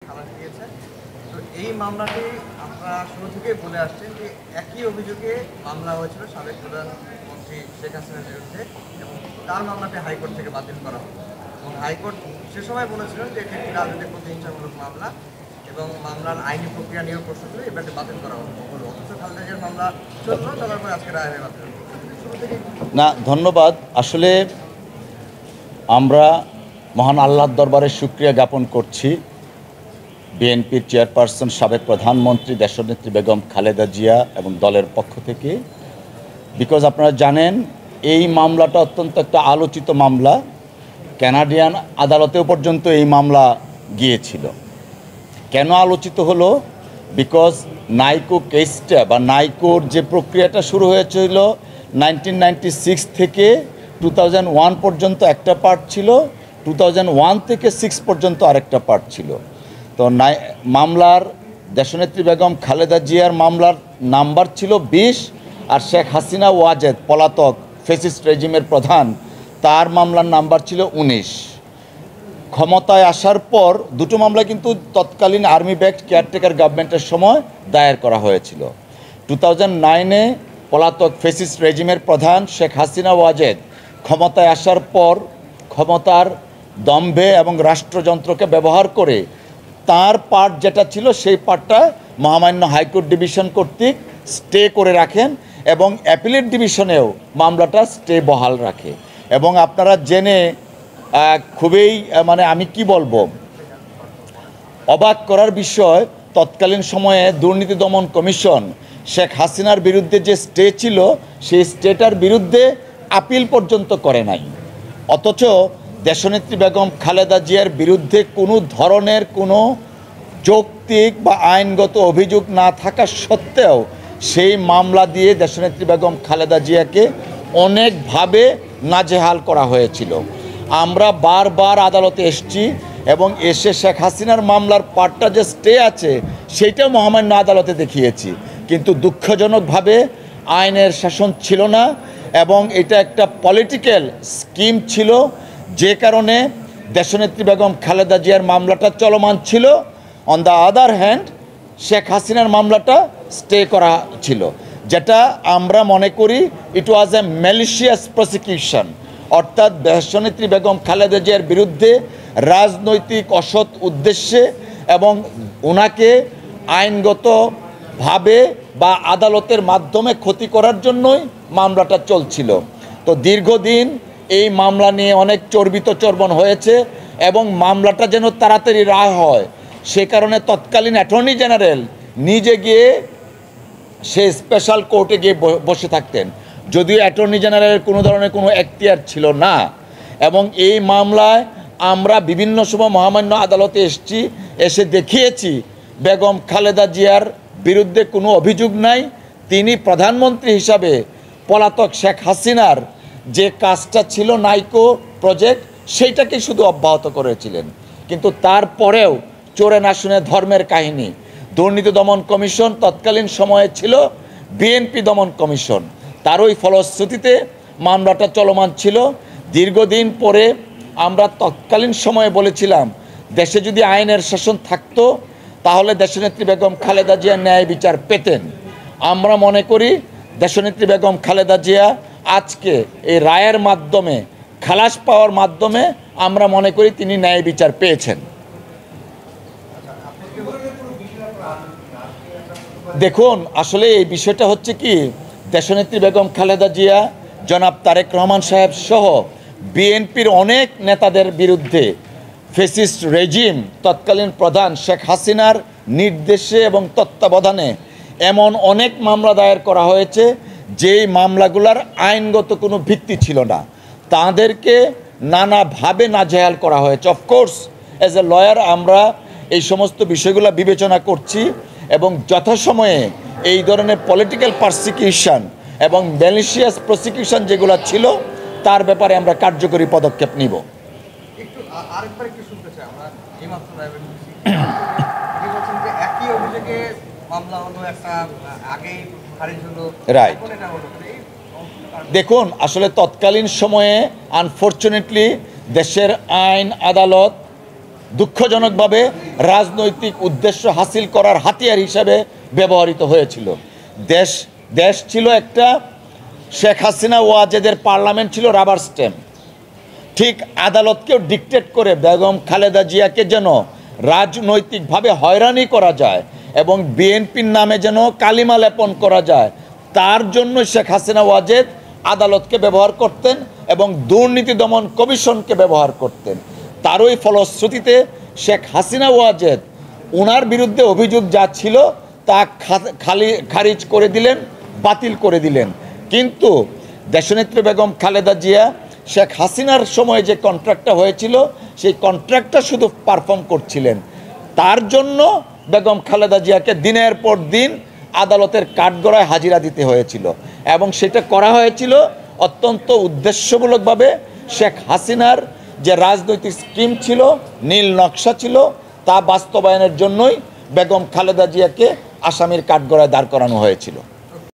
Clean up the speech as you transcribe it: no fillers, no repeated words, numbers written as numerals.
খালাস দিয়েছে। তো এই মামলাটি আমরা শুরু থেকেই বলে আসছি যে একই অভিযোগে মামলা হয়েছিল সাবেক প্রধানমন্ত্রী শেখ হাসিনার বিরুদ্ধে, এবং তার মামলাটি হাইকোর্ট থেকে বাতিল করা হলো। এবং হাইকোর্ট সে সময় বলেছিলেন যে এটি একটি রাজনৈতিক প্রতিহিংসামূলক মামলা এবং মামলার আইনি প্রক্রিয়া নিয়েও প্রশ্ন করে এবারটি বাতিল করা হলো। অথচ খালেদা জিয়ার মামলা চললো, চলার পরে আজকে রায় হয়ে বাতিল হলো। না, ধন্যবাদ। আসলে আমরা মহান আল্লাহর দরবারে শুকরিয়া জ্ঞাপন করছি বিএনপির চেয়ারপারসন সাবেক প্রধানমন্ত্রী দেশনেত্রী বেগম খালেদা জিয়া এবং দলের পক্ষ থেকে। বিকজ আপনারা জানেন এই মামলাটা অত্যন্ত একটা আলোচিত মামলা। কানাডিয়ান আদালতেও পর্যন্ত এই মামলা গিয়েছিল। কেন আলোচিত হলো? বিকজ নাইকো কেসটা বা নাইকোর যে প্রক্রিয়াটা শুরু হয়েছিল 1996 থেকে 2001 পর্যন্ত একটা পার্ট ছিল, 2001 থেকে 6 পর্যন্ত আরেকটা পার্ট ছিল। তো মামলার দেশনেত্রী বেগম খালেদা জিয়ার মামলার নাম্বার ছিল 20, আর শেখ হাসিনা ওয়াজেদ পলাতক ফ্যাসিস্ট রেজিমের প্রধান, তার মামলার নাম্বার ছিল 19। ক্ষমতায় আসার পর দুটো মামলা কিন্তু তৎকালীন আর্মি ব্যাকড কেয়ারটেকার গভর্নমেন্টের সময় দায়ের করা হয়েছিল। 2009-এ পলাতক ফ্যাসিস্ট রেজিমের প্রধান শেখ হাসিনা ওয়াজেদ ক্ষমতায় আসার পর ক্ষমতার দম্ভে এবং রাষ্ট্রযন্ত্রকে ব্যবহার করে তার পার্ট যেটা ছিল সেই পার্টটা মহামান্য হাইকোর্ট ডিভিশন কর্তৃক স্টে করে রাখেন এবং অ্যাপিলেট ডিভিশনেও মামলাটা স্টে বহাল রাখে। এবং আপনারা জেনে খুবই আমি কি বলবো, অবাক করার বিষয়, তৎকালীন সময়ে দুর্নীতি দমন কমিশন শেখ হাসিনার বিরুদ্ধে যে স্টে ছিল সেই স্টেটার বিরুদ্ধে আপিল পর্যন্ত করে নাই। অথচ দেশনেত্রী বেগম খালেদা জিয়ার বিরুদ্ধে কোনো ধরনের কোনো যৌক্তিক বা আইনগত অভিযোগ না থাকা সত্ত্বেও সেই মামলা দিয়ে দেশনেত্রী বেগম খালেদা জিয়াকে অনেকভাবে নাজেহাল করা হয়েছিল। আমরা বারবার আদালতে এসেছি এবং এসে শেখ হাসিনার মামলার পার্টটা যে স্টে আছে সেইটাও মহামান্য আদালতে দেখিয়েছি, কিন্তু দুঃখজনকভাবে আইনের শাসন ছিল না এবং এটা একটা পলিটিক্যাল স্কিম ছিল, যে কারণে দেশনেত্রী বেগম খালেদা জিয়ার মামলাটা চলমান ছিল। On the other hand Sheikh হাসিনার মামলাটা স্টে করা ছিল, যেটা আমরা মনে করি ইট ওয়াজ এ ম্যালিশিয়াস প্রসিকিউশন। অর্থাৎ দেশনেত্রী বেগম খালেদা জিয়ার বিরুদ্ধে রাজনৈতিক অসৎ উদ্দেশ্যে এবং ওনাকে আইনগতভাবে বা আদালতের মাধ্যমে ক্ষতি করার জন্যই মামলাটা চলছিল। তো দীর্ঘদিন এই মামলা নিয়ে অনেক চর্বিত চর্বণ হয়েছে এবং মামলাটা যেন তাড়াতাড়ি রায় হয় সে কারণে তৎকালীন অ্যাটর্নি জেনারেল নিজে গিয়ে সে স্পেশাল কোর্টে গিয়ে বসে থাকতেন, যদিও অ্যাটর্নি জেনারেলের কোনো ধরনের কোনো এখতিয়ার ছিল না। এবং এই মামলায় আমরা বিভিন্ন সময় মহামান্য আদালতে এসে দেখিয়েছি বেগম খালেদা জিয়ার বিরুদ্ধে কোনো অভিযোগ নাই। তিনি প্রধানমন্ত্রী হিসাবে পলাতক শেখ হাসিনার যে কাজটা ছিল নাইকো প্রজেক্ট সেইটাকে শুধু অব্যাহত করেছিলেন, কিন্তু তারপরেও চোরে না শুনে ধর্মের কাহিনী। দুর্নীতি দমন কমিশন তৎকালীন সময়ে ছিল বিএনপি দমন কমিশন, তারই ফলশ্রুতিতে মামলাটা চলমান ছিল। দীর্ঘদিন পরে আমরা তৎকালীন সময়ে বলেছিলাম দেশে যদি আইনের শাসন থাকতো তাহলে দেশনেত্রী বেগম খালেদা জিয়া ন্যায় বিচার পেতেন। আমরা মনে করি দেশনেত্রী বেগম খালেদা জিয়া আজকে এই রায়ের মাধ্যমে খালাস পাওয়ার মাধ্যমে আমরা মনে করি তিনি ন্যায় বিচার পেয়েছেন। দেখুন, আসলে এই বিষয়টা হচ্ছে কি, দেশনেত্রী বেগম খালেদা জিয়া, জনাব তারেক রহমান সাহেব সহ বিএনপির অনেক নেতাদের বিরুদ্ধে ফ্যাসিস্ট রেজিম তৎকালীন প্রধান শেখ হাসিনার নির্দেশে এবং তত্ত্বাবধানে এমন অনেক মামলা দায়ের করা হয়েছে যেই মামলাগুলোর আইনগত কোনো ভিত্তি ছিল না, তাদেরকে নানাভাবে নাজেহাল করা হয়েছে। অফকোর্স অ্যাজ এ লয়ার আমরা এই সমস্ত বিষয়গুলো বিবেচনা করছি এবং যথাসময়ে এই ধরনের পলিটিক্যাল পারসিকিউশন এবং ম্যালিশিয়াস প্রসিকিউশন যেগুলো ছিল তার ব্যাপারে আমরা কার্যকরী পদক্ষেপ নিব। আরেকবার একটু শুনতে চাই আমরা, এইমাত্র বলছেন যে একই অভিযোগে মামলা হলো, একটা আগেই খারিজ হলো, রাইট। এখন এটা হলো। দেখুন, আসলে তৎকালীন সময়ে আনফর্চুনেটলি দেশের আইন আদালত দুঃখজনকভাবে রাজনৈতিক উদ্দেশ্য হাসিল করার হাতিয়ার হিসাবে ব্যবহৃত হয়েছিল। দেশ ছিল একটা, শেখ হাসিনা ওয়াজেদের পার্লামেন্ট ছিল রাবার স্ট্যাম্প। ঠিক আদালতকেও ডিকটেট করে বেগম খালেদা জিয়াকে যেন রাজনৈতিকভাবে হয়রানি করা যায় এবং বিএনপির নামে যেন কালিমা লেপন করা যায়, তার জন্য শেখ হাসিনা ওয়াজেদ আদালতকে ব্যবহার করতেন এবং দুর্নীতি দমন কমিশনকে ব্যবহার করতেন। তারই ফলশ্রুতিতে শেখ হাসিনা ওয়াজেদ ওনার বিরুদ্ধে অভিযোগ যা ছিল তা খারিজ করে দিলেন, বাতিল করে দিলেন। কিন্তু দেশনেত্রী বেগম খালেদা জিয়া শেখ হাসিনার সময় যে কন্ট্রাক্টটা হয়েছিল সেই কন্ট্রাক্টটা শুধু পারফর্ম করছিলেন। তার জন্য বেগম খালেদা জিয়াকে দিনের পর দিন আদালতের কাঠগড়ায় হাজিরা দিতে হয়েছিল এবং সেটা করা হয়েছিল অত্যন্ত উদ্দেশ্যমূলকভাবে। শেখ হাসিনার যে রাজনৈতিক স্কিম ছিল, নীল নকশা ছিল, তা বাস্তবায়নের জন্যই বেগম খালেদা জিয়াকে আসামির কাঠগড়ায় দাঁড় করানো হয়েছিল।